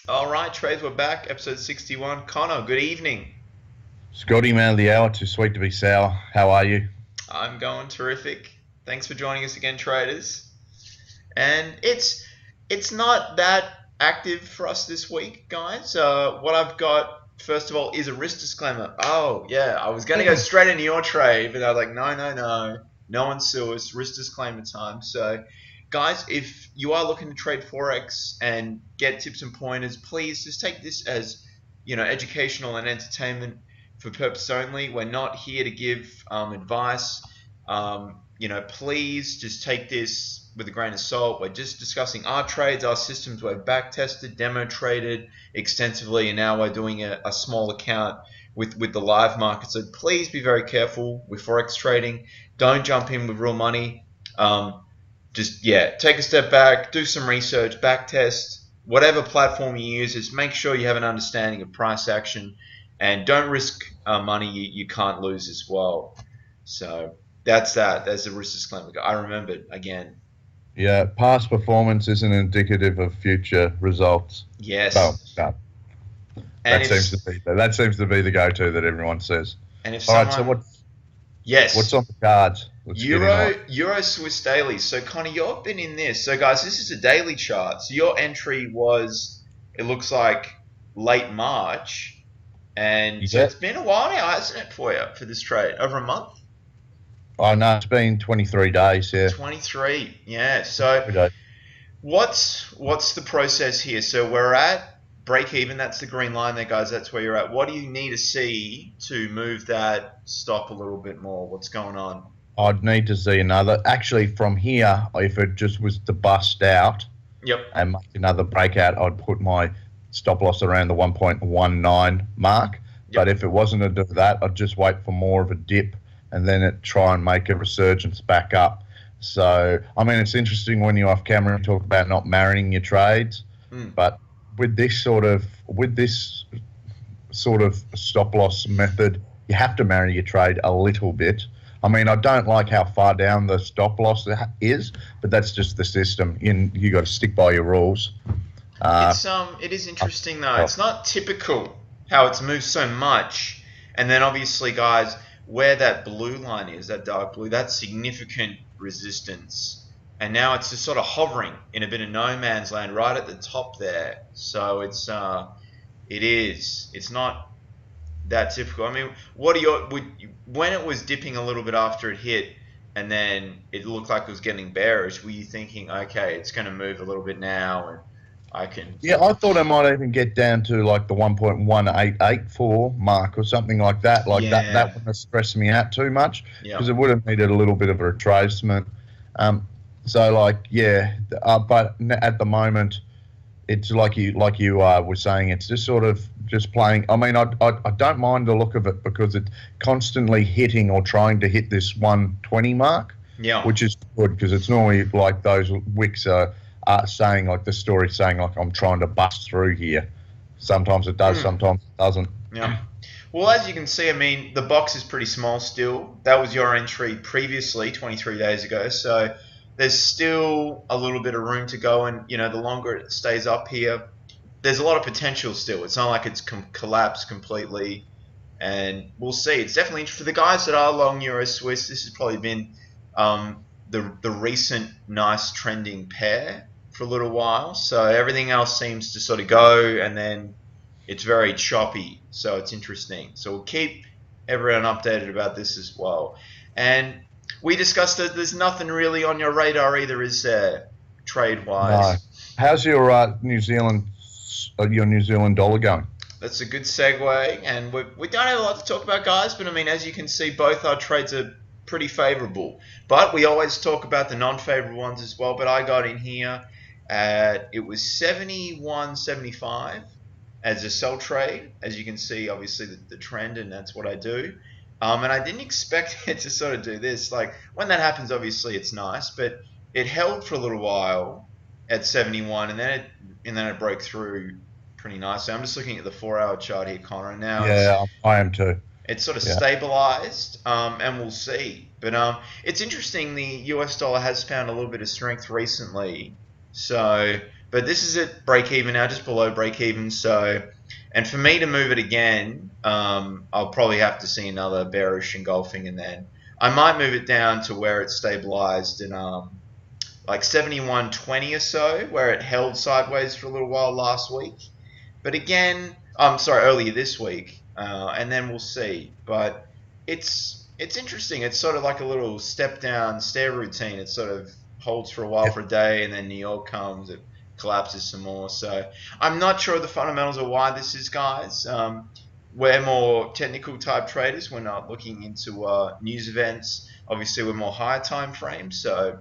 All right, trades, we're back. Episode 61. Connor, good evening. Scotty, man of the hour, too sweet to be sour. How are you? I'm going terrific. Thanks for joining us again, traders. And it's not that active for us this week, guys. What I've got first of all is a risk disclaimer. Oh yeah, I was gonna go straight into your trade, but I was like, no one sue us. Risk disclaimer time. So, guys, if you are looking to trade forex and get tips and pointers, please just take this as educational and entertainment for purpose only. We're not here to give advice. Please just take this with a grain of salt. We're just discussing our trades, our systems. We've back tested, demo traded extensively, and now we're doing a small account with the live market. So please be very careful with forex trading. Don't jump in with real money. Take a step back, do some research, back test, whatever platform you use. Just make sure you have an understanding of price action, and don't risk money you can't lose as well. So that's that. There's a risk disclaimer. I remembered again. Yeah, past performance isn't indicative of future results. Yes. Oh, no. And That seems to be the go-to that everyone says. And if All someone, right, so yes, what's on the cards? Let's get in Euro Swiss daily. So Connor, you've been in this. So guys, this is a daily chart. So your entry was, it looks like late March, and so it's been a while now, hasn't it, for you for this trade? Over a month? Oh no, it's been 23 days. Yeah, 23. Yeah. So what's the process here? So we're at break even. That's the green line there, guys. That's where you're at. What do you need to see to move that stop a little bit more? What's going on? I'd need to see another. Actually, from here, if it just was to bust out, yep, and make another breakout, I'd put my stop loss around the 1.19 mark. Yep. But if it wasn't to do that, I'd just wait for more of a dip and then try and make a resurgence back up. So, I mean, it's interesting when you're off camera and talk about not marrying your trades, but with this sort of stop loss method, you have to marry your trade a little bit. I mean, I don't like how far down the stop loss is, but that's just the system. You got to stick by your rules. It is interesting though. It's not typical how it's moved so much, and then obviously, guys, where that blue line is, that dark blue, that's significant resistance, and now it's just sort of hovering in a bit of no man's land right at the top there. So it's not that typical. I mean, when it was dipping a little bit after it hit, and then it looked like it was getting bearish, were you thinking, okay, it's going to move a little bit now, and I can... Yeah, I thought I might even get down to like the 1.184 mark or something like that. Like that wouldn't have stressed me out too much because it would have needed a little bit of a retracement. But at the moment, it's like you were saying, it's just sort of just playing. I mean, I don't mind the look of it because it's constantly hitting or trying to hit this 120 mark, which is good because it's normally like those wicks are saying, like the story saying, like I'm trying to bust through here. Sometimes it does, sometimes it doesn't. Yeah. Well, as you can see, I mean, the box is pretty small still. That was your entry previously, 23 days ago. So there's still a little bit of room to go, and the longer it stays up here, there's a lot of potential still. It's not like it's collapsed completely, and we'll see. It's definitely for the guys that are long Euro Swiss. This has probably been the recent nice trending pair for a little while. So everything else seems to sort of go, and then it's very choppy. So it's interesting. So we'll keep everyone updated about this as well. And we discussed that there's nothing really on your radar either, is there, trade-wise? No. How's your New Zealand dollar going? That's a good segue, and we don't have a lot to talk about, guys, but I mean, as you can see, both our trades are pretty favorable. But we always talk about the non-favorable ones as well, but I got in here at, it was 71.75 as a sell trade. As you can see, obviously, the trend, and that's what I do. And I didn't expect it to sort of do this. Like, when that happens, obviously, it's nice, but it held for a little while at 71, and then it broke through pretty nicely. I'm just looking at the 4-hour chart here, Connor, and now I am too. It's sort of stabilized, and we'll see. But it's interesting, the US dollar has found a little bit of strength recently. So But this is at break even now, just below break even. So, and for me to move it again, I'll probably have to see another bearish engulfing, and then I might move it down to where it's stabilized in like 71.20 or so, where it held sideways for a little while last week. But again, I'm sorry, earlier this week, and then we'll see. But it's interesting. It's sort of like a little step down stair routine. It sort of holds for a while, for a day, and then New York comes. It collapses some more. So I'm not sure the fundamentals of why this is, guys. We're more technical type traders. We're not looking into news events. Obviously, we're more higher time frames. So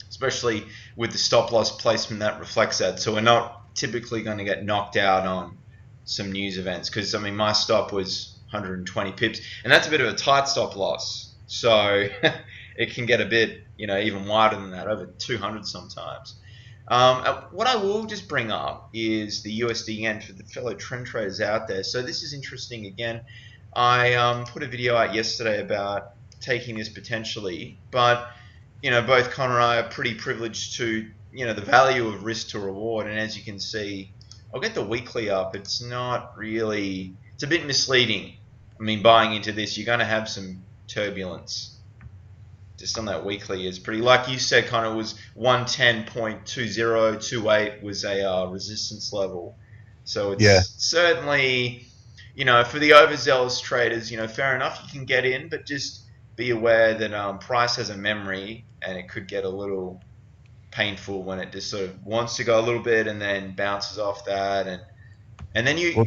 especially with the stop loss placement, that reflects that. So we're not typically going to get knocked out on some news events, because I mean my stop was 120 pips, and that's a bit of a tight stop loss. So it can get a bit, even wider than that, over 200 sometimes. What I will just bring up is the USD yen for the fellow trend traders out there. So this is interesting again. I put a video out yesterday about taking this potentially, but both Connor and I are pretty privileged to the value of risk to reward. And as you can see, I'll get the weekly up. It's not really, it's a bit misleading. I mean, buying into this, you're going to have some turbulence. Just on that weekly is pretty, like you said, Connor, it was 110.2028 was a resistance level. So it's certainly, for the overzealous traders, fair enough, you can get in, but just be aware that price has a memory, and it could get a little painful when it just sort of wants to go a little bit and then bounces off that, and then you. Well,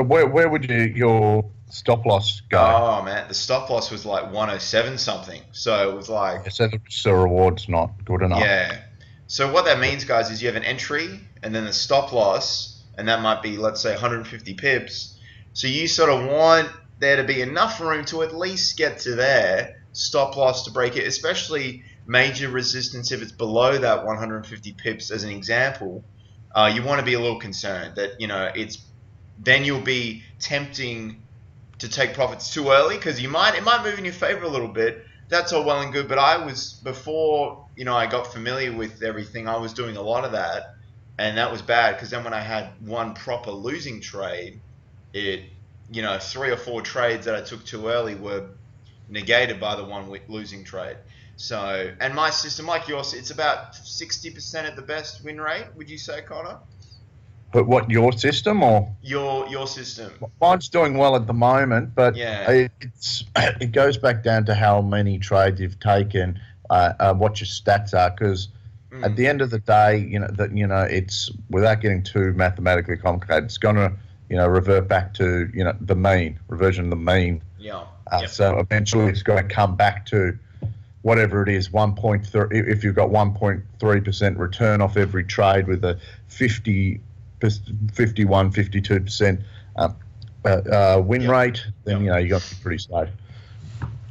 where would your stop loss go? Oh man, the stop loss was like 107 something. So it was like. So the reward's not good enough. Yeah. So what that means, guys, is you have an entry and then the stop loss, and that might be, let's say, 150 pips. So you sort of want there to be enough room to at least get to there, stop loss to break it, especially major resistance if it's below that 150 pips as an example. You want to be a little concerned that then you'll be tempting to take profits too early, because it might move in your favor a little bit. That's all well and good, but I was, before I got familiar with everything, I was doing a lot of that, and that was bad, because then when I had one proper losing trade, it 3 or 4 trades that I took too early were negated by the one losing trade. So, and my system, like yours, it's about 60% at the best win rate, would you say, Connor? But what, your system or? Your system. Mine's doing well at the moment, but yeah. It goes back down to how many trades you've taken, what your stats are, because at the end of the day, it's, without getting too mathematically complicated, it's going to, revert back to, the mean, reversion of the mean. Yeah. So eventually it's going to come back to whatever it is, 1.3, if you've got 1.3% return off every trade with a 51, 52% win rate, then you got to be pretty safe.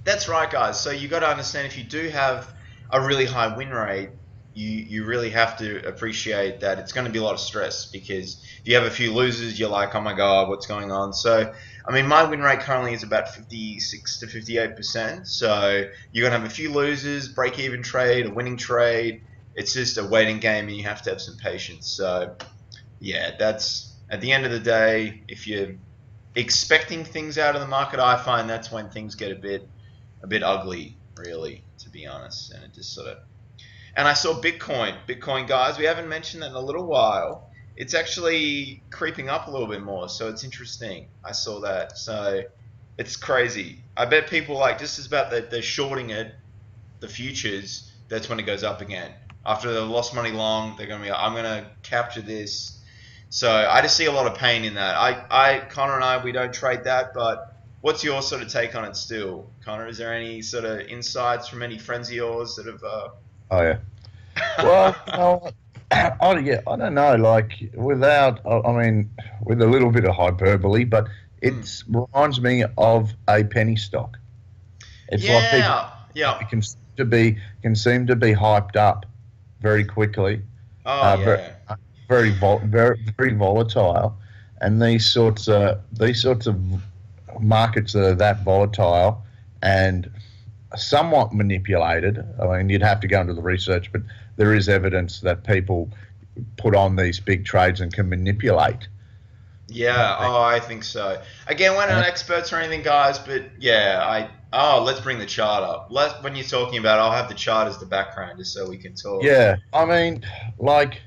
That's right, guys. So you got to understand, if you do have a really high win rate, you really have to appreciate that it's going to be a lot of stress, because if you have a few losers, you're like, oh my god, what's going on? So I mean, my win rate currently is about 56 to 58%. So you're going to have a few losers, break-even trade, a winning trade. It's just a waiting game, and you have to have some patience. So, yeah, that's, at the end of the day, if you're expecting things out of the market, I find that's when things get a bit ugly, really, to be honest. And it just sort of... And I saw Bitcoin, guys, we haven't mentioned that in a little while. It's actually creeping up a little bit more, so it's interesting. I saw that, so it's crazy. I bet people just about that they're shorting it, the futures. That's when it goes up again. After they've lost money long, they're going to be like, I'm going to capture this. So I just see a lot of pain in that. Connor and I, we don't trade that, but what's your sort of take on it still? Connor, is there any sort of insights from any friends of yours that have... Oh, yeah. Well, I don't know, with a little bit of hyperbole, but it reminds me of a penny stock. It's like people can seem to be hyped up very quickly. Very volatile, and these sorts of markets that are that volatile and somewhat manipulated. I mean, you'd have to go into the research, but there is evidence that people put on these big trades and can manipulate. Yeah, I think so. Again, we're not experts or anything, guys, but yeah, let's bring the chart up. When you're talking about, I'll have the chart as the background just so we can talk. Yeah, I mean, like,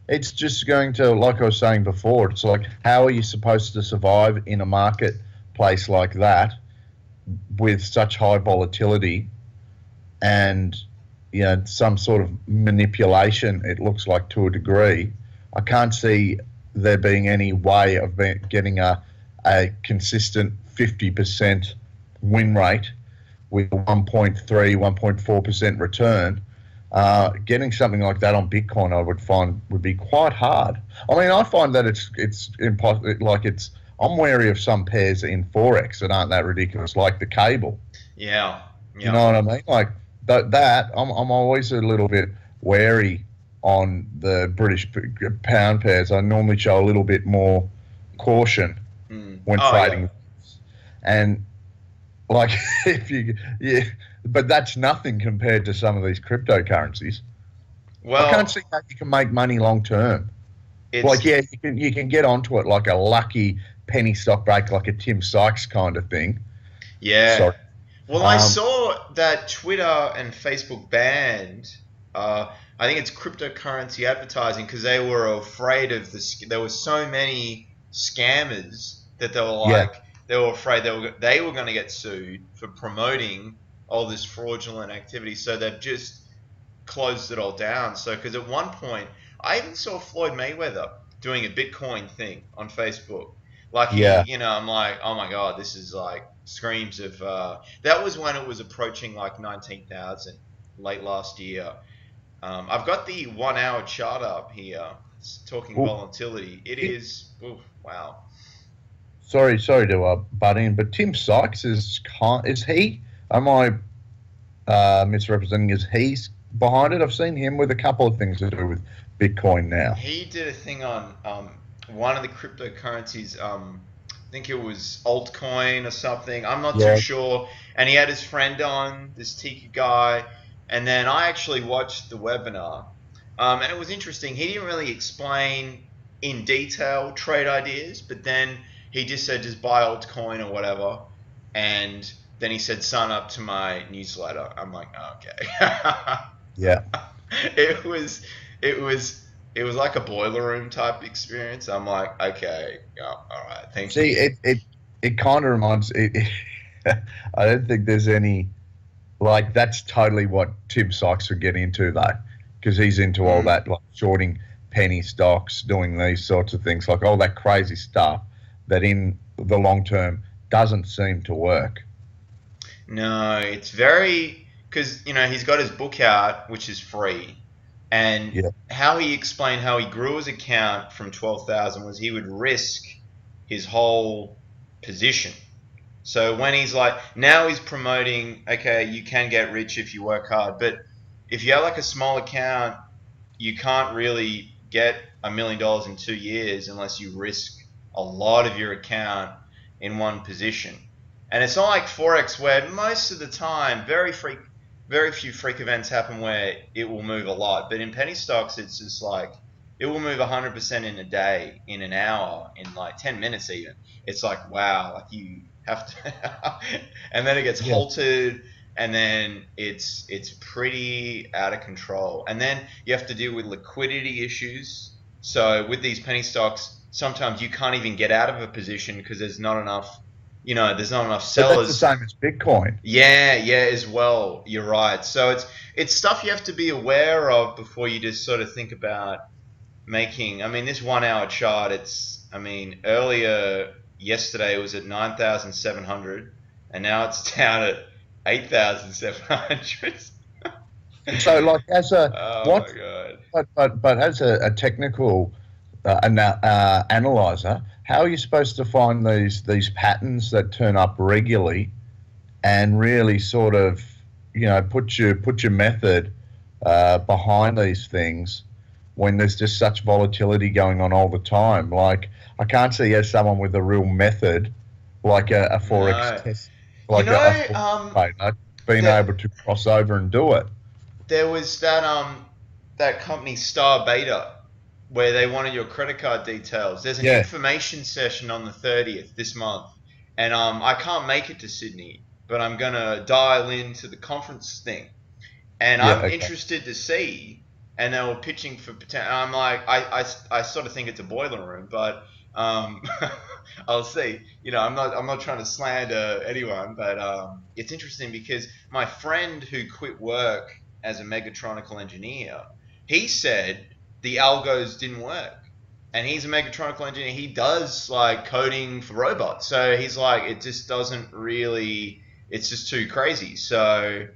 it's just going to, like I was saying before, it's like, how are you supposed to survive in a marketplace like that with such high volatility and, you know, some sort of manipulation, it looks like, to a degree? I can't see there being any way of getting a consistent 50% win rate with 1.3, 1.4% return. Getting something like that on Bitcoin, I would find, would be quite hard. I mean, I find that it's impossible. Like, I'm wary of some pairs in Forex that aren't that ridiculous, like the cable. Yeah. You know what I mean? Like that, I'm always a little bit wary on the British pound pairs. I normally show a little bit more caution when trading. Yeah. And like, but that's nothing compared to some of these cryptocurrencies. Well, I can't see how you can make money long term. Like, yeah, you can get onto it like a lucky penny stock break, like a Tim Sykes kind of thing. Yeah. Sorry. Well, I saw that Twitter and Facebook banned, I think it's cryptocurrency advertising, because they were afraid of there were so many scammers that they were like, they were afraid they were going to get sued for promoting all this fraudulent activity. So they've just closed it all down. So, because at one point, I even saw Floyd Mayweather doing a Bitcoin thing on Facebook. Like, you know, I'm like, oh my God, this is like screams of, that was when it was approaching like 19,000 late last year. I've got the 1 hour chart up here. It's talking volatility. It is, wow. Sorry to butt in, but Tim Sykes is he? Am I misrepresenting? Is he behind it? I've seen him with a couple of things to do with Bitcoin now. He did a thing on one of the cryptocurrencies. I think it was altcoin or something. I'm not too sure. And he had his friend on, this Tika guy. And then I actually watched the webinar. And it was interesting. He didn't really explain in detail trade ideas, but then he just said, just buy altcoin or whatever. And then he said, sign up to my newsletter. I'm like, oh, okay. Yeah. It was like a boiler room type experience. I'm like, okay, all right, thank you. See, it kind of reminds. I don't think there's any, like, that's totally what Tim Sykes would get into though, because he's into all that, like shorting penny stocks, doing these sorts of things, like all that crazy stuff that in the long term doesn't seem to work. No, it's very, because, you know, he's got his book out, which is free. And how he explained how he grew his account from 12,000 was he would risk his whole position. So when he's like, now he's promoting, okay, you can get rich if you work hard. But if you have like a small account, you can't really get $1 million in 2 years unless you risk a lot of your account in one position. And it's not like Forex, where most of the time, very few freak events happen where it will move a lot. But in penny stocks, it's just like, it will move 100% in a day, in an hour, in like 10 minutes even. It's like, wow, like you have to, and then it gets halted, and then it's pretty out of control. And then you have to deal with liquidity issues. So with these penny stocks, sometimes you can't even get out of a position because there's not enough, you know, there's not enough sellers. But that's the same as Bitcoin. Yeah, as well. You're right. So it's stuff you have to be aware of before you just sort of think about making. I mean, this 1 hour chart, earlier yesterday it was at 9,700, and now it's down at 8,700. So, like, as a my God. But as a technical analyzer, how are you supposed to find these patterns that turn up regularly, and really sort of, you know, put your method behind these things when there's just such volatility going on all the time? Like, I can't see as someone with a real method, like a Forex test, like a trader, being able to cross over and do it. There was that company Star Beta where they wanted your credit card details. There's an information session on the 30th this month, and I can't make it to Sydney, but I'm gonna dial into the conference thing, and I'm interested to see. And they were pitching for potential. I'm like, I sort of think it's a boiler room, but I'll see. You know, I'm not trying to slander anyone, but it's interesting because my friend who quit work as a mechatronical engineer, he said the algos didn't work, and he's a mechatronical engineer. He does like coding for robots, so he's like, it just doesn't really. It's just too crazy. So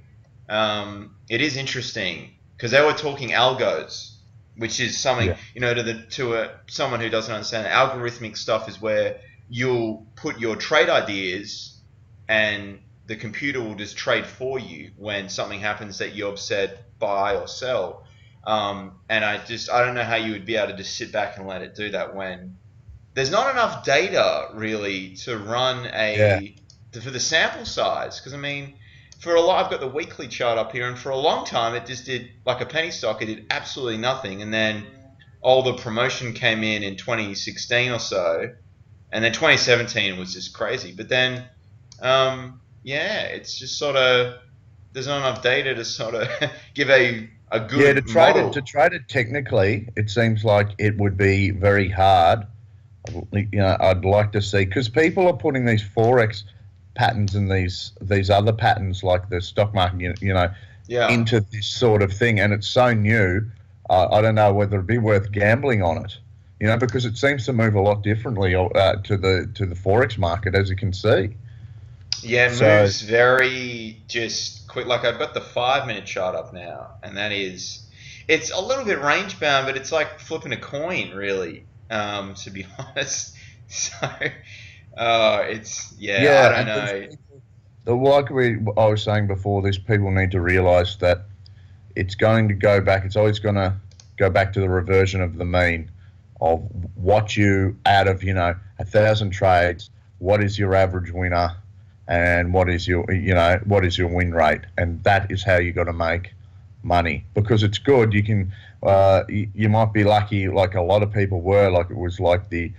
it is interesting. Because they were talking algos, which is something, you know, to someone who doesn't understand, algorithmic stuff is where you'll put your trade ideas and the computer will just trade for you when something happens that you've said buy or sell. And I don't know how you would be able to just sit back and let it do that when there's not enough data really to run for the sample size. Because I mean, I've got the weekly chart up here, and for a long time it just did, like a penny stock, it did absolutely nothing. And then all the promotion came in 2016 or so, and then 2017 was just crazy. But then, it's just sort of, there's not enough data to sort of give a good model. To trade it technically, it seems like it would be very hard. You know, I'd like to see, because people are putting these Forex patterns and these other patterns like the stock market, into this sort of thing, and it's so new. I don't know whether it'd be worth gambling on it, you know, because it seems to move a lot differently to the Forex market, as you can see. Yeah, it moves very just quick. Like I've got the 5-minute chart up now, and it's a little bit range bound, but it's like flipping a coin, really, to be honest. So. I don't know. Like I was saying before, these people need to realise that it's going to go back. It's always going to go back to the reversion of the mean of what you out of 1,000 trades. What is your average winner, and what is your win rate, and that is how you got to make money, because it's good. You can you might be lucky, like a lot of people were. Like it was like the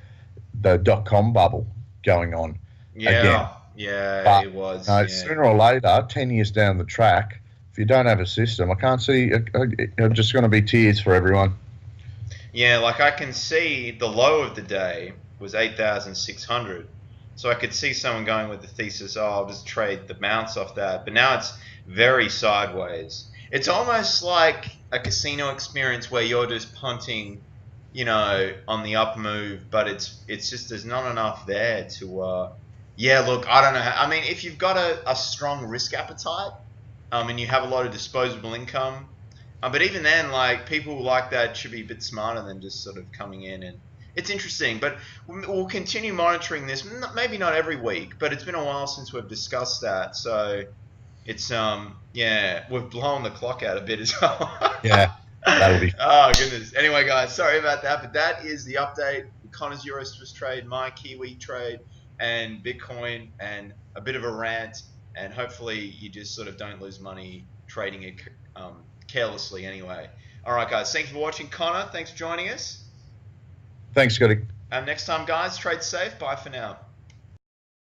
.com bubble going on again. But, it was. Sooner or later, 10 years down the track, if you don't have a system, I can't see. It's just going to be tears for everyone. Yeah, like I can see the low of the day was 8,600, so I could see someone going with the thesis, I'll just trade the bounce off that. But now it's very sideways. It's almost like a casino experience where you're just punting, on the up move, but it's just there's not enough there to look, I don't know. I mean, if you've got a strong risk appetite, and you have a lot of disposable income, but even then, like, people like that should be a bit smarter than just sort of coming in. And it's interesting, but we'll continue monitoring this. Maybe not every week, but it's been a while since we've discussed that. So it's we've blown the clock out a bit as well. Yeah. That'll be. Oh goodness. Anyway, guys, sorry about that, but that is the update. Connor's Euro Swiss trade, my Kiwi trade, and Bitcoin, and a bit of a rant. And hopefully, you just sort of don't lose money trading it carelessly. Anyway, all right, guys. Thanks for watching, Connor. Thanks for joining us. Thanks, Scotty. Next time, guys, trade safe. Bye for now.